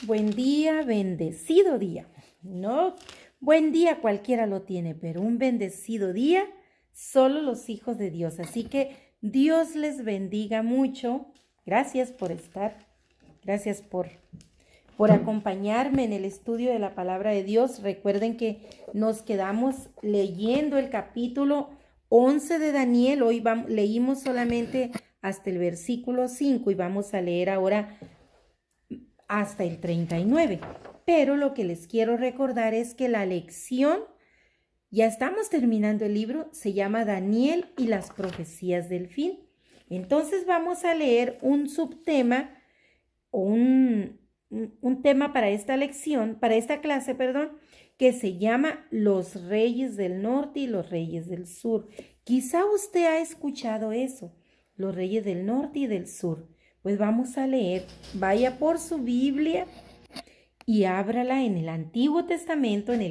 Buen día, bendecido día. No, buen día cualquiera lo tiene, pero un bendecido día solo los hijos de Dios. Así que Dios les bendiga mucho. Gracias por estar. Gracias por acompañarme en el estudio de la palabra de Dios. Recuerden que nos quedamos leyendo el capítulo 11 de Daniel. Hoy leímos solamente hasta el versículo 5 y vamos a leer ahora hasta el 39. Pero lo que les quiero recordar es que la lección, ya estamos terminando el libro, se llama Daniel y las profecías del fin. Entonces vamos a leer un subtema o un tema para esta lección, para esta clase, perdón, que se llama Los Reyes del Norte y los Reyes del Sur. Quizá usted ha escuchado eso, los Reyes del Norte y del Sur. Pues vamos a leer, vaya por su Biblia y ábrala en el Antiguo Testamento, en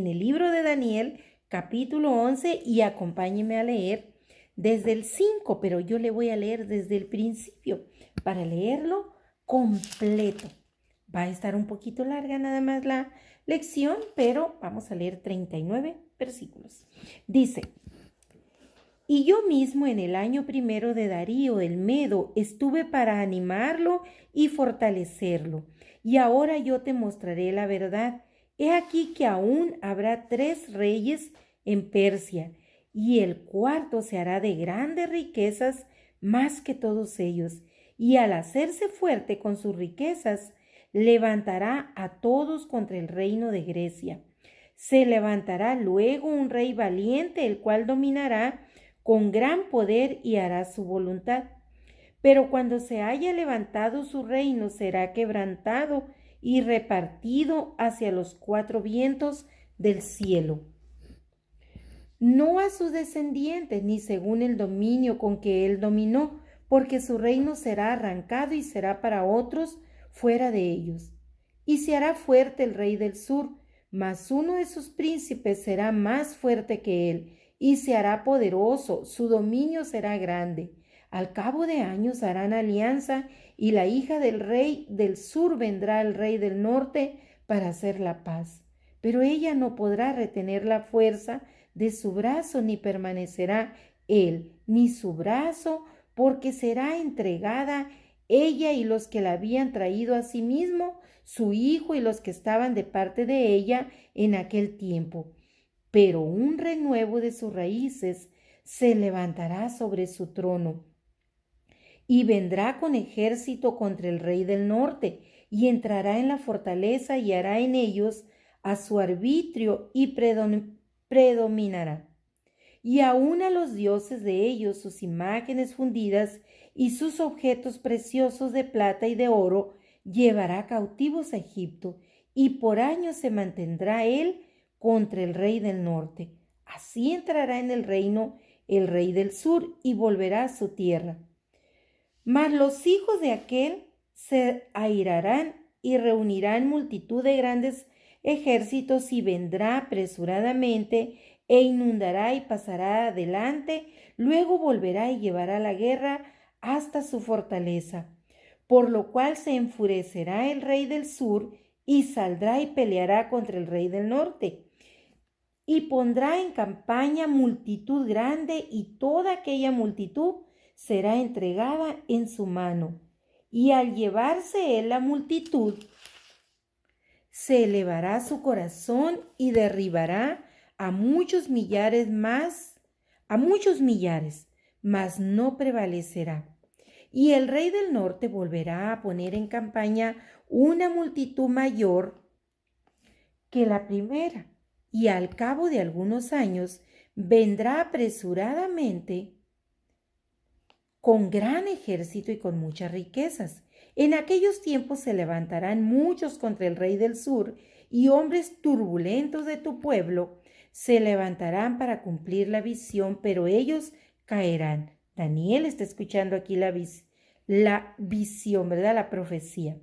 el libro de Daniel, capítulo 11, y acompáñeme a leer desde el 5, pero yo le voy a leer desde el principio para leerlo completo. Va a estar un poquito larga nada más la lección, pero vamos a leer 39 versículos. Dice: y yo mismo en el año primero de Darío el Medo estuve para animarlo y fortalecerlo. Y ahora yo te mostraré la verdad. He aquí que aún habrá 3 reyes en Persia, y el cuarto se hará de grandes riquezas más que todos ellos. Y al hacerse fuerte con sus riquezas, levantará a todos contra el reino de Grecia. Se levantará luego un rey valiente, el cual dominará con gran poder y hará su voluntad. Pero cuando se haya levantado su reino, será quebrantado y repartido hacia los 4 vientos del cielo. No a sus descendientes, ni según el dominio con que él dominó, porque su reino será arrancado y será para otros fuera de ellos. Y se hará fuerte el rey del sur, mas uno de sus príncipes será más fuerte que él, y se hará poderoso, su dominio será grande. Al cabo de años harán alianza, y la hija del rey del sur vendrá al rey del norte para hacer la paz. Pero ella no podrá retener la fuerza de su brazo, ni permanecerá él, ni su brazo, porque será entregada ella y los que la habían traído a sí mismo, su hijo y los que estaban de parte de ella en aquel tiempo. Pero un renuevo de sus raíces se levantará sobre su trono y vendrá con ejército contra el rey del norte y entrará en la fortaleza y hará en ellos a su arbitrio y predominará. Y aun a los dioses de ellos, sus imágenes fundidas y sus objetos preciosos de plata y de oro, llevará cautivos a Egipto, y por años se mantendrá él contra el rey del norte. Así entrará en el reino el rey del sur y volverá a su tierra. Mas los hijos de aquel se airarán y reunirán multitud de grandes ejércitos, y vendrá apresuradamente e inundará y pasará adelante, luego volverá y llevará la guerra hasta su fortaleza, por lo cual se enfurecerá el rey del sur y saldrá y peleará contra el rey del norte. Y pondrá en campaña multitud grande, y toda aquella multitud será entregada en su mano. Y al llevarse él la multitud, se elevará su corazón y derribará a muchos millares, mas no prevalecerá. Y el rey del norte volverá a poner en campaña una multitud mayor que la primera, y al cabo de algunos años vendrá apresuradamente con gran ejército y con muchas riquezas. En aquellos tiempos se levantarán muchos contra el rey del sur, y hombres turbulentos de tu pueblo se levantarán para cumplir la visión, pero ellos caerán. Daniel está escuchando aquí la visión, ¿verdad? La profecía.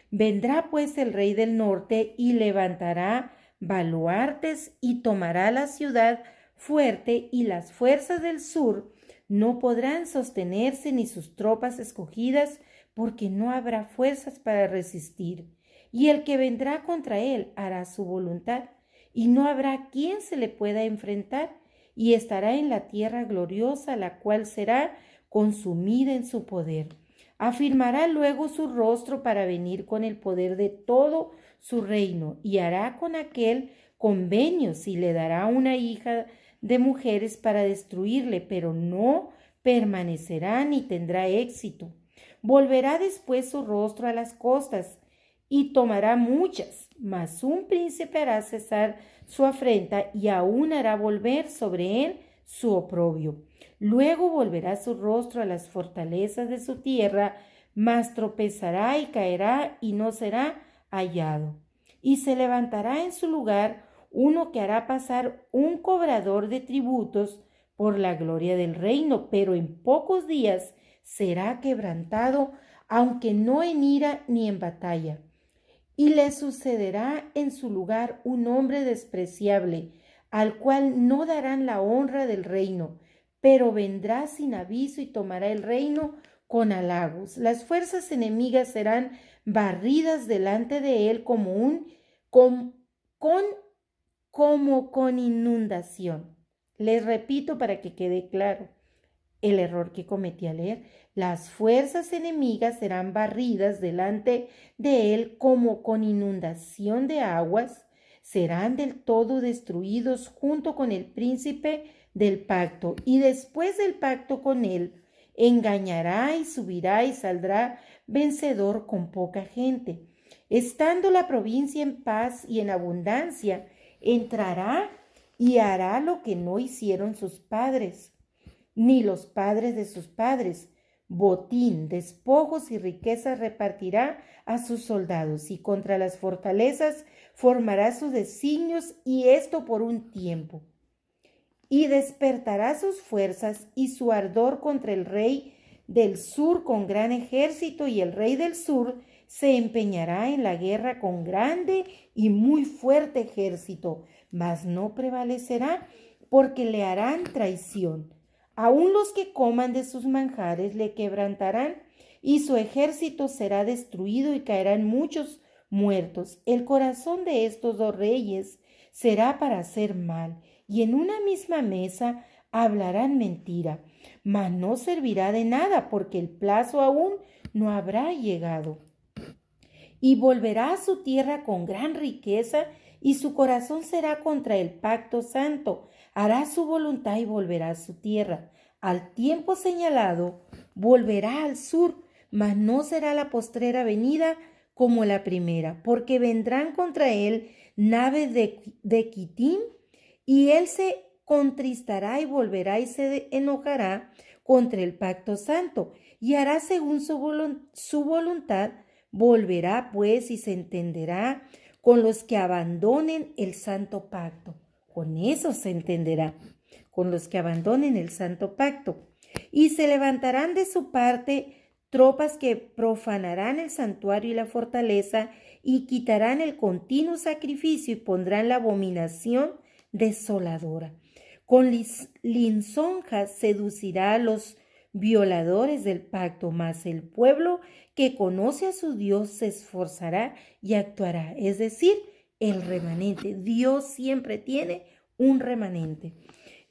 Vendrá pues el rey del norte y levantará baluartes y tomará la ciudad fuerte, y las fuerzas del sur no podrán sostenerse, ni sus tropas escogidas, porque no habrá fuerzas para resistir. y el que vendrá contra él hará su voluntad, y no habrá quien se le pueda enfrentar, y estará en la tierra gloriosa, la cual será consumida en su poder. Afirmará luego su rostro para venir con el poder de todo su reino, y hará con aquel convenios y le dará una hija de mujeres para destruirle, pero no permanecerá ni tendrá éxito. Volverá después su rostro a las costas y tomará muchas, mas un príncipe hará cesar su afrenta y aún hará volver sobre él su oprobio. Luego volverá su rostro a las fortalezas de su tierra, mas tropezará y caerá y no será hallado. Y se levantará en su lugar uno que hará pasar un cobrador de tributos por la gloria del reino, pero en pocos días será quebrantado, aunque no en ira ni en batalla. Y le sucederá en su lugar un hombre despreciable, al cual no darán la honra del reino, pero vendrá sin aviso y tomará el reino con halagos. Las fuerzas enemigas serán barridas delante de él como con inundación. Les repito para que quede claro el error que cometí al leer. Las fuerzas enemigas serán barridas delante de él como con inundación de aguas, serán del todo destruidos junto con el príncipe del pacto, y después del pacto con él, engañará y subirá y saldrá vencedor con poca gente. Estando la provincia en paz y en abundancia, entrará y hará lo que no hicieron sus padres ni los padres de sus padres. Botín, despojos y riquezas repartirá a sus soldados, y contra las fortalezas formará sus designios, y esto por un tiempo. Y despertará sus fuerzas y su ardor contra el rey del sur con gran ejército, y el rey del sur se empeñará en la guerra con grande y muy fuerte ejército, mas no prevalecerá, porque le harán traición. Aún los que coman de sus manjares le quebrantarán, y su ejército será destruido y caerán muchos muertos. El corazón de estos dos reyes será para hacer mal, y en una misma mesa hablarán mentira, mas no servirá de nada, porque el plazo aún no habrá llegado. Y volverá a su tierra con gran riqueza, y su corazón será contra el pacto santo. Hará su voluntad y volverá a su tierra. Al tiempo señalado, volverá al sur, mas no será la postrera venida como la primera, porque vendrán contra él naves de Quitim, y él se contristará y volverá y se enojará contra el pacto santo, y hará según su voluntad. Volverá pues y se entenderá con los que abandonen el santo pacto. Con eso se entenderá, con los que abandonen el santo pacto. Y se levantarán de su parte tropas que profanarán el santuario y la fortaleza, y quitarán el continuo sacrificio y pondrán la abominación desoladora. Con lisonjas seducirá a los violadores del pacto, mas el pueblo que conoce a su Dios se esforzará y actuará. Es decir, el remanente. Dios siempre tiene un remanente,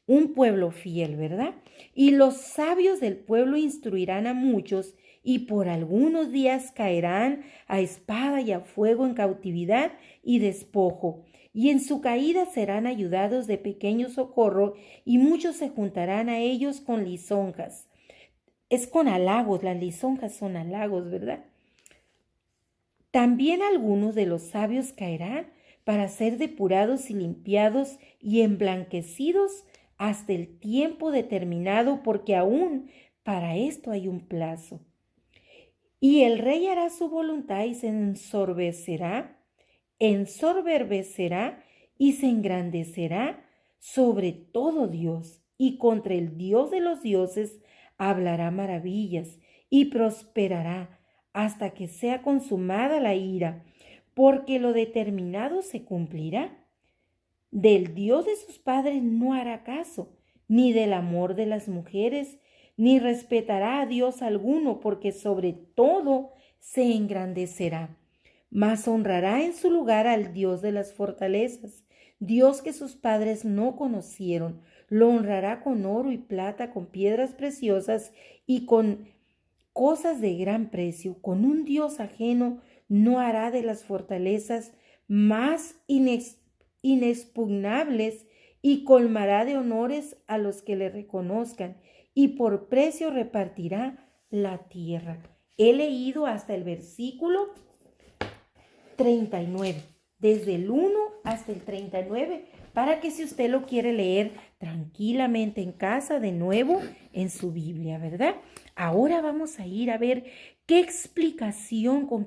un pueblo fiel, ¿verdad? Y los sabios del pueblo instruirán a muchos, y por algunos días caerán a espada y a fuego en cautividad y despojo, y en su caída serán ayudados de pequeño socorro, y muchos se juntarán a ellos con lisonjas. Es con halagos, las lisonjas son halagos, ¿verdad? También algunos de los sabios caerán para ser depurados y limpiados y emblanquecidos hasta el tiempo determinado, porque aún para esto hay un plazo. Y el rey hará su voluntad y se ensoberbecerá y se engrandecerá sobre todo Dios, y contra el Dios de los dioses hablará maravillas y prosperará hasta que sea consumada la ira, porque lo determinado se cumplirá. Del Dios de sus padres no hará caso, ni del amor de las mujeres, ni respetará a Dios alguno, porque sobre todo se engrandecerá. mas honrará en su lugar al Dios de las fortalezas, Dios que sus padres no conocieron. Lo honrará con oro y plata, con piedras preciosas y con cosas de gran precio. Con un Dios ajeno no hará de las fortalezas más inexpugnables y colmará de honores a los que le reconozcan, y por precio repartirá la tierra. He leído hasta el versículo 39, desde el 1 hasta el 39, para que si usted lo quiere leer tranquilamente en casa, de nuevo en su Biblia, ¿verdad? Ahora vamos a ir a ver con qué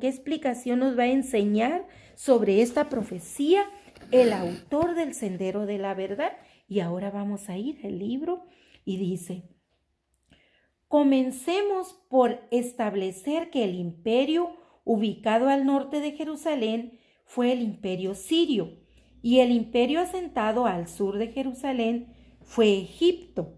explicación nos va a enseñar sobre esta profecía el autor del Sendero de la Verdad. Y ahora vamos a ir al libro y dice: comencemos por establecer que el imperio ubicado al norte de Jerusalén fue el imperio sirio, y el imperio asentado al sur de Jerusalén fue Egipto.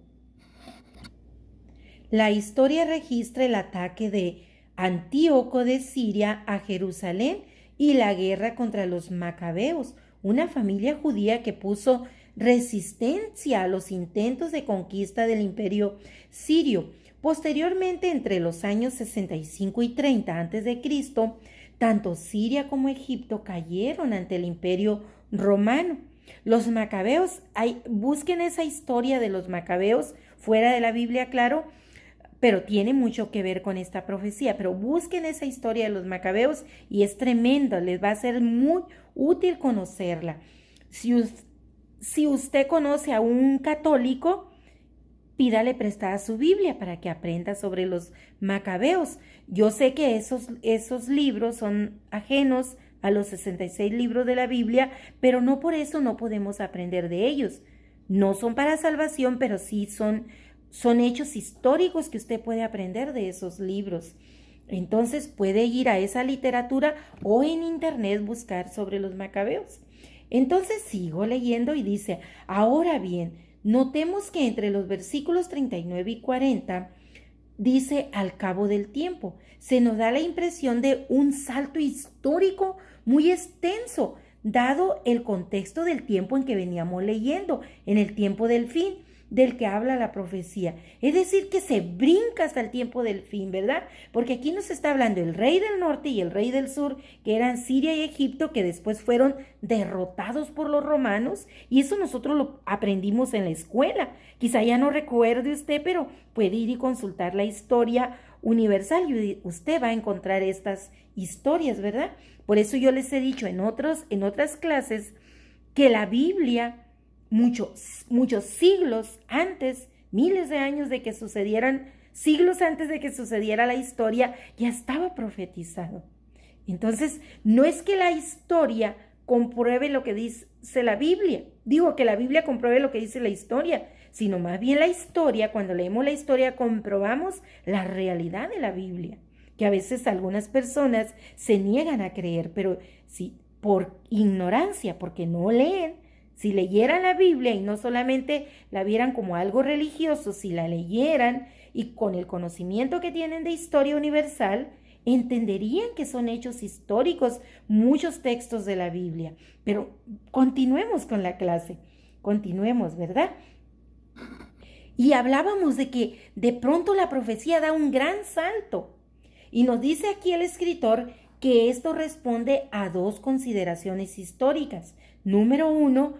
La historia registra el ataque de Antíoco de Siria a Jerusalén y la guerra contra los macabeos, una familia judía que puso resistencia a los intentos de conquista del imperio sirio. Posteriormente, entre los años 65 y 30 a.C., tanto Siria como Egipto cayeron ante el imperio romano. Los macabeos, busquen esa historia de los macabeos fuera de la Biblia, claro, pero tiene mucho que ver con esta profecía. Pero busquen esa historia de los macabeos y es tremenda, les va a ser muy útil conocerla. Si usted conoce a un católico, pídale prestada su Biblia para que aprenda sobre los macabeos. Yo sé que esos libros son ajenos a los 66 libros de la Biblia, pero no por eso no podemos aprender de ellos. No son para salvación, pero sí son hechos históricos que usted puede aprender de esos libros. Entonces puede ir a esa literatura o en internet buscar sobre los macabeos. Entonces sigo leyendo y dice: ahora bien, notemos que entre los versículos 39 y 40 dice al cabo del tiempo. Se nos da la impresión de un salto histórico muy extenso, dado el contexto del tiempo en que veníamos leyendo, en el tiempo del fin, del que habla la profecía. Es decir, que se brinca hasta el tiempo del fin, ¿verdad? Porque aquí nos está hablando el rey del norte y el rey del sur, que eran Siria y Egipto, que después fueron derrotados por los romanos, y eso nosotros lo aprendimos en la escuela. Quizá ya no recuerde usted, pero puede ir y consultar la historia universal y usted va a encontrar estas historias, ¿verdad? Por eso yo les he dicho en otras clases que la Biblia, muchos siglos antes, miles de años de que sucedieran, siglos antes de que sucediera la historia, ya estaba profetizado. Entonces, no es que la historia compruebe lo que dice la Biblia, digo que la Biblia compruebe lo que dice la historia, sino más bien la historia, cuando leemos la historia comprobamos la realidad de la Biblia, que a veces algunas personas se niegan a creer, pero si por ignorancia, porque no leen. Si leyeran la Biblia y no solamente la vieran como algo religioso, si la leyeran y con el conocimiento que tienen de historia universal, entenderían que son hechos históricos muchos textos de la Biblia. Pero continuemos con la clase, continuemos, ¿verdad? Y hablábamos de que de pronto la profecía da un gran salto. Y nos dice aquí el escritor que esto responde a dos consideraciones históricas. Número 1,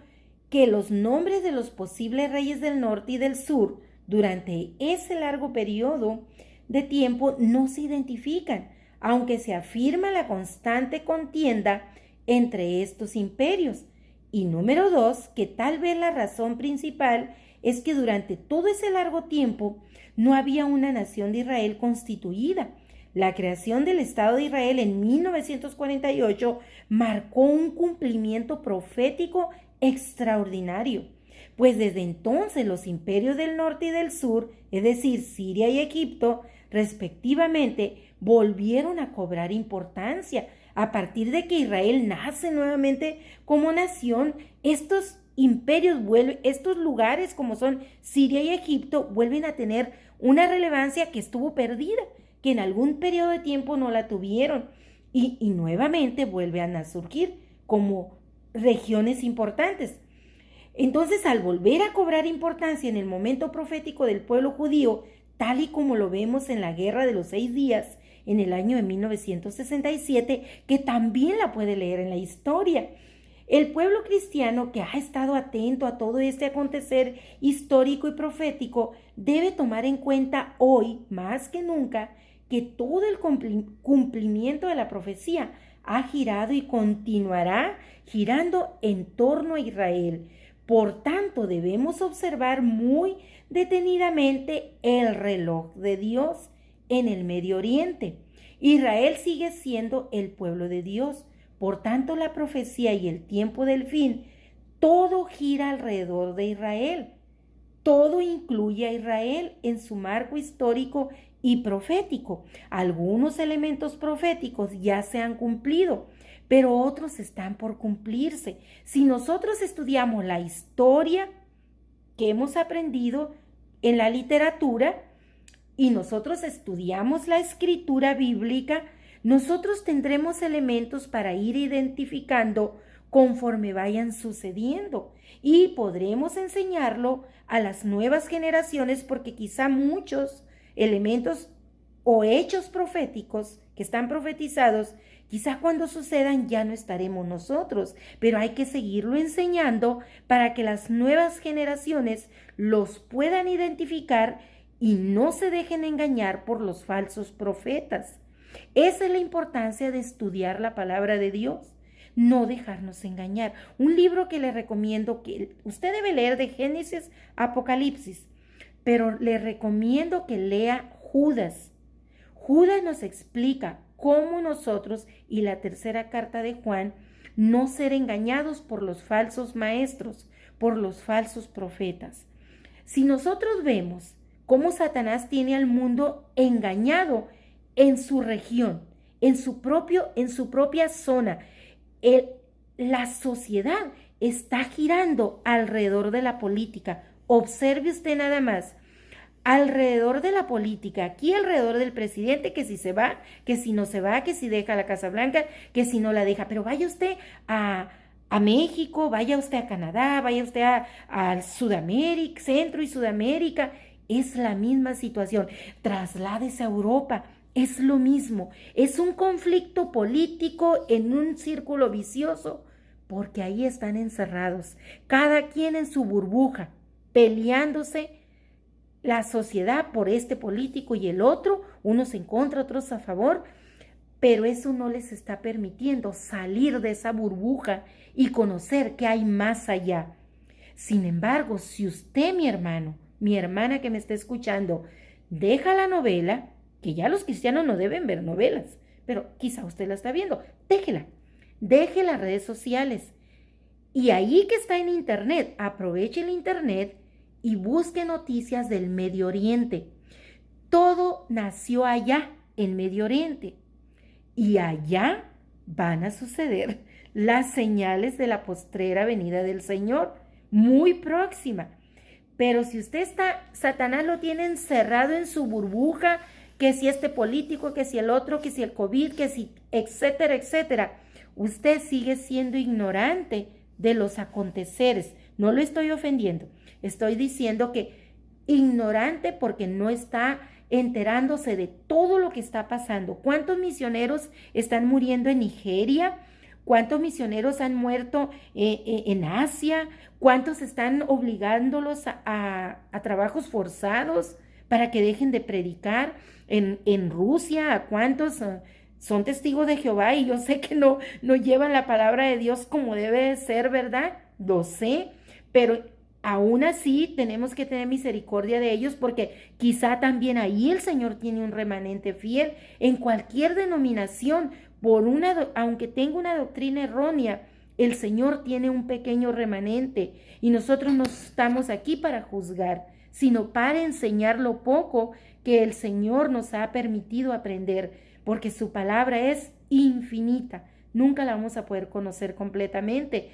que los nombres de los posibles reyes del norte y del sur durante ese largo periodo de tiempo no se identifican, aunque se afirma la constante contienda entre estos imperios. Y número 2, que tal vez la razón principal es que durante todo ese largo tiempo no había una nación de Israel constituida. La creación del Estado de Israel en 1948 marcó un cumplimiento profético extraordinario, pues desde entonces los imperios del norte y del sur, es decir, Siria y Egipto, respectivamente, volvieron a cobrar importancia. A partir de que Israel nace nuevamente como nación, estos imperios estos lugares como son Siria y Egipto vuelven a tener una relevancia que estuvo perdida, que en algún periodo de tiempo no la tuvieron. y nuevamente vuelven a surgir como regiones importantes. Entonces, al volver a cobrar importancia en el momento profético del pueblo judío, tal y como lo vemos en la Guerra de los 6 días en el año de 1967, que también la puede leer en la historia. El pueblo cristiano que ha estado atento a todo este acontecer histórico y profético debe tomar en cuenta hoy, más que nunca, que todo el cumplimiento de la profecía ha girado y continuará girando en torno a Israel. Por tanto, debemos observar muy detenidamente el reloj de Dios en el Medio Oriente. Israel sigue siendo el pueblo de Dios. Por tanto, la profecía y el tiempo del fin, todo gira alrededor de Israel. Todo incluye a Israel en su marco histórico y profético. Algunos elementos proféticos ya se han cumplido, pero otros están por cumplirse. Si nosotros estudiamos la historia que hemos aprendido en la literatura y nosotros estudiamos la escritura bíblica, nosotros tendremos elementos para ir identificando conforme vayan sucediendo y podremos enseñarlo a las nuevas generaciones porque quizá muchos elementos o hechos proféticos que están profetizados, quizá cuando sucedan ya no estaremos nosotros, pero hay que seguirlo enseñando para que las nuevas generaciones los puedan identificar y no se dejen engañar por los falsos profetas. Esa es la importancia de estudiar la palabra de Dios, no dejarnos engañar. Un libro que le recomiendo que usted debe leer de Génesis a Apocalipsis, pero le recomiendo que lea Judas. Judas nos explica cómo nosotros y la tercera carta de Juan no ser engañados por los falsos maestros, por los falsos profetas. Si nosotros vemos cómo Satanás tiene al mundo engañado en su región, en su propia zona, la sociedad está girando alrededor de la política. Observe usted nada más, alrededor de la política, aquí alrededor del presidente, que si se va, que si no se va, que si deja la Casa Blanca, que si no la deja, pero vaya usted a México, vaya usted a Canadá, vaya usted a Sudamérica, Centro y Sudamérica, es la misma situación. Trasládese a Europa, es lo mismo, es un conflicto político en un círculo vicioso, porque ahí están encerrados, cada quien en su burbuja, peleándose la sociedad por este político y el otro, unos en contra, otros a favor, pero eso no les está permitiendo salir de esa burbuja y conocer que hay más allá. Sin embargo, si usted, mi hermano, mi hermana que me está escuchando, deja la novela, que ya los cristianos no deben ver novelas, pero quizá usted la está viendo, déjela, deje las redes sociales. Y ahí que está en internet, aproveche el internet y busque noticias del Medio Oriente. Todo nació allá, en Medio Oriente. Y allá van a suceder las señales de la postrera venida del Señor, muy próxima. Pero si usted Satanás lo tiene encerrado en su burbuja, que si este político, que si el otro, que si el COVID, que si etcétera, etcétera, usted sigue siendo ignorante de los aconteceres. No lo estoy ofendiendo, estoy diciendo que ignorante porque no está enterándose de todo lo que está pasando. ¿Cuántos misioneros están muriendo en Nigeria? ¿Cuántos misioneros han muerto en Asia? ¿Cuántos están obligándolos a trabajos forzados para que dejen de predicar en Rusia? ¿A cuántos son testigos de Jehová? Y yo sé que no llevan la palabra de Dios como debe ser, ¿verdad? Lo sé, pero aún así tenemos que tener misericordia de ellos porque quizá también ahí el Señor tiene un remanente fiel en cualquier denominación. Aunque tenga una doctrina errónea, el Señor tiene un pequeño remanente y nosotros no estamos aquí para juzgar, sino para enseñar lo poco que el Señor nos ha permitido aprender, porque su palabra es infinita. Nunca la vamos a poder conocer completamente,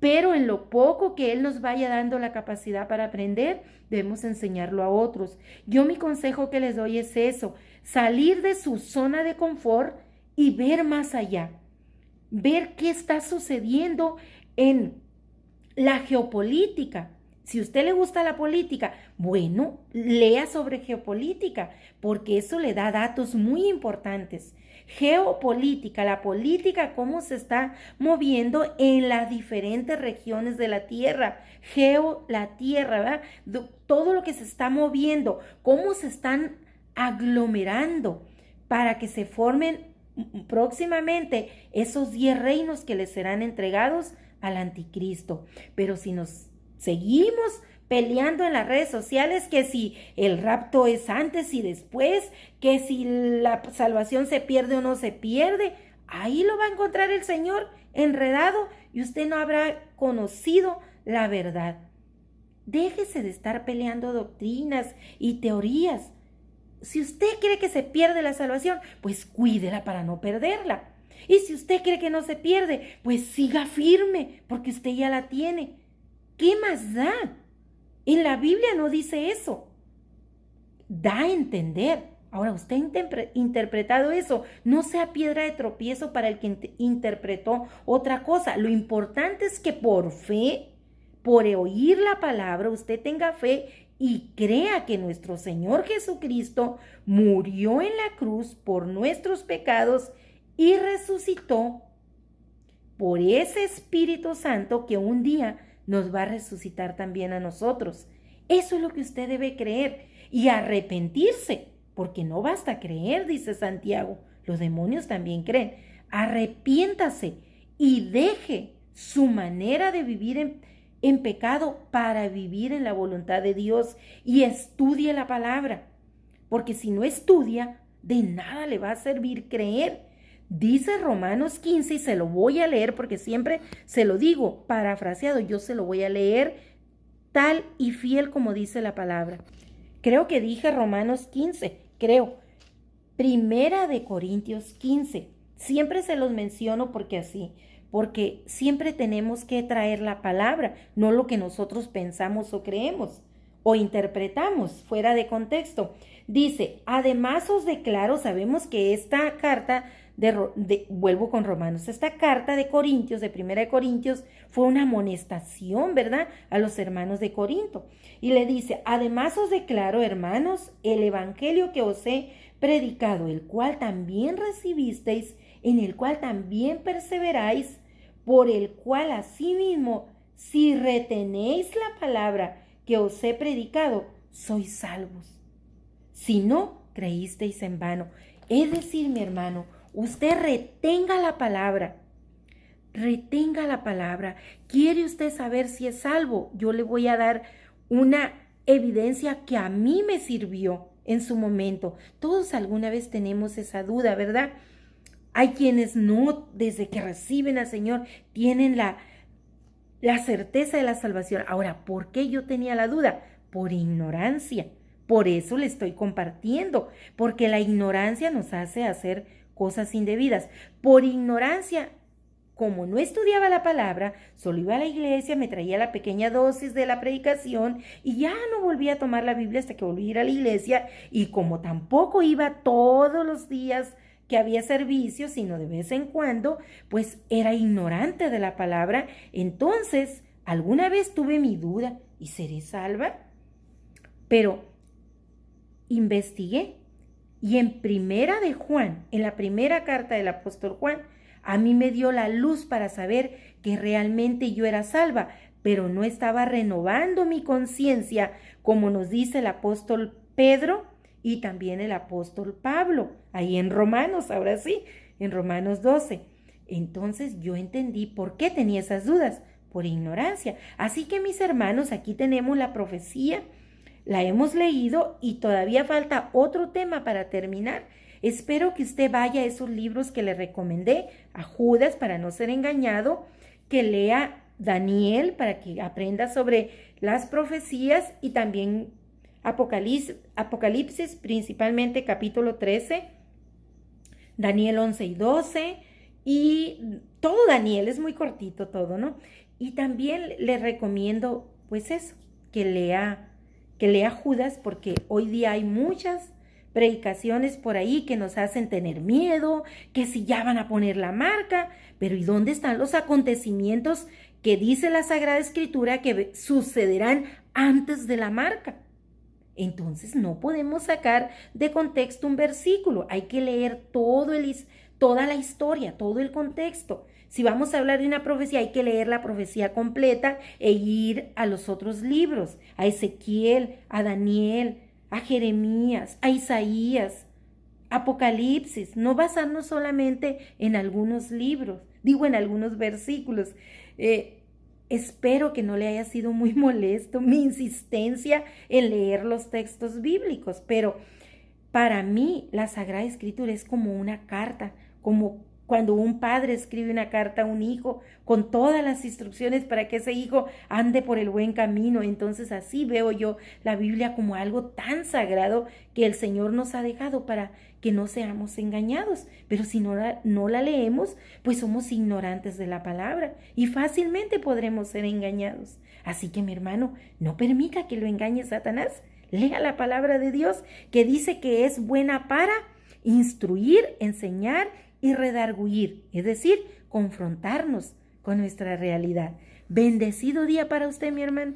pero en lo poco que Él nos vaya dando la capacidad para aprender, debemos enseñarlo a otros. Yo mi consejo que les doy es eso, salir de su zona de confort y ver más allá, ver qué está sucediendo en la geopolítica. Si a usted le gusta la política, bueno, lea sobre geopolítica, porque eso le da datos muy importantes. Geopolítica, la política, cómo se está moviendo en las diferentes regiones de la Tierra. La Tierra, ¿verdad? Todo lo que se está moviendo, cómo se están aglomerando para que se formen próximamente esos 10 reinos que les serán entregados al anticristo. Pero si nos seguimos peleando en las redes sociales que si el rapto es antes y después, que si la salvación se pierde o no se pierde, ahí lo va a encontrar el Señor enredado y usted no habrá conocido la verdad. Déjese de estar peleando doctrinas y teorías. Si usted cree que se pierde la salvación, pues cuídela para no perderla. Y si usted cree que no se pierde, pues siga firme, porque usted ya la tiene. ¿Qué más da? En la Biblia no dice eso. Da a entender. Ahora, usted ha interpretado eso. No sea piedra de tropiezo para el que interpretó otra cosa. Lo importante es que por fe, por oír la palabra, usted tenga fe y crea que nuestro Señor Jesucristo murió en la cruz por nuestros pecados y resucitó por ese Espíritu Santo que un día nos va a resucitar también a nosotros. Eso es lo que usted debe creer y arrepentirse, porque no basta creer, dice Santiago, los demonios también creen. Arrepiéntase y deje su manera de vivir en pecado para vivir en la voluntad de Dios y estudie la palabra, porque si no estudia, de nada le va a servir creer. Dice Romanos 15 y se lo voy a leer porque siempre se lo digo parafraseado, yo se lo voy a leer tal y fiel como dice la palabra. Creo que dije Romanos 15, creo. Primera de Corintios 15. Siempre se los menciono porque siempre tenemos que traer la palabra, no lo que nosotros pensamos o creemos o interpretamos fuera de contexto. Dice, además os declaro, sabemos que esta carta vuelvo con Romanos, esta carta de Corintios, de Primera de Corintios, fue una amonestación, ¿verdad?, a los hermanos de Corinto. Y le dice, además os declaro, hermanos, el evangelio que os he predicado, el cual también recibisteis, en el cual también perseveráis, por el cual asimismo, si retenéis la palabra que os he predicado, sois salvos. Si no, creísteis en vano. Es decir, mi hermano, usted retenga la palabra. Retenga la palabra. ¿Quiere usted saber si es salvo? Yo le voy a dar una evidencia que a mí me sirvió en su momento. Todos alguna vez tenemos esa duda, ¿verdad? Hay quienes no, desde que reciben al Señor, tienen la certeza de la salvación. Ahora, ¿por qué yo tenía la duda? Por ignorancia. Por eso le estoy compartiendo, porque la ignorancia nos hace hacer cosas indebidas. Por ignorancia, como no estudiaba la palabra, solo iba a la iglesia, me traía la pequeña dosis de la predicación y ya no volví a tomar la Biblia hasta que volví a ir a la iglesia. Y como tampoco iba todos los días que había servicio, sino de vez en cuando, pues era ignorante de la palabra. Entonces, alguna vez tuve mi duda, ¿y seré salva? Pero investigué y en Primera de Juan, en la primera carta del apóstol Juan, a mí me dio la luz para saber que realmente yo era salva, pero no estaba renovando mi conciencia, como nos dice el apóstol Pedro y también el apóstol Pablo, ahí en Romanos, ahora sí, en Romanos 12. Entonces yo entendí por qué tenía esas dudas, por ignorancia. Así que mis hermanos, aquí tenemos la profecía, la hemos leído y todavía falta otro tema para terminar. Espero que usted vaya a esos libros que le recomendé, a Judas para no ser engañado, que lea Daniel para que aprenda sobre las profecías y también Apocalipsis, principalmente capítulo 13, Daniel 11 y 12 y todo Daniel, es muy cortito todo, ¿no? Y también le recomiendo pues eso, que lea Judas, porque hoy día hay muchas predicaciones por ahí que nos hacen tener miedo, que si ya van a poner la marca, pero ¿y dónde están los acontecimientos que dice la Sagrada Escritura que sucederán antes de la marca? Entonces no podemos sacar de contexto un versículo, hay que leer toda la historia, todo el contexto. Si vamos a hablar de una profecía, hay que leer la profecía completa e ir a los otros libros, a Ezequiel, a Daniel, a Jeremías, a Isaías, Apocalipsis, no basarnos solamente en algunos libros, en algunos versículos. Espero que no le haya sido muy molesto mi insistencia en leer los textos bíblicos, pero para mí la Sagrada Escritura es como una carta, como cuando un padre escribe una carta a un hijo con todas las instrucciones para que ese hijo ande por el buen camino. Entonces así veo yo la Biblia como algo tan sagrado que el Señor nos ha dejado para que no seamos engañados. Pero si no la leemos, pues somos ignorantes de la palabra y fácilmente podremos ser engañados. Así que mi hermano, no permita que lo engañe Satanás. Lea la palabra de Dios que dice que es buena para instruir, enseñar y redarguir, es decir, confrontarnos con nuestra realidad. Bendecido día para usted, mi hermano.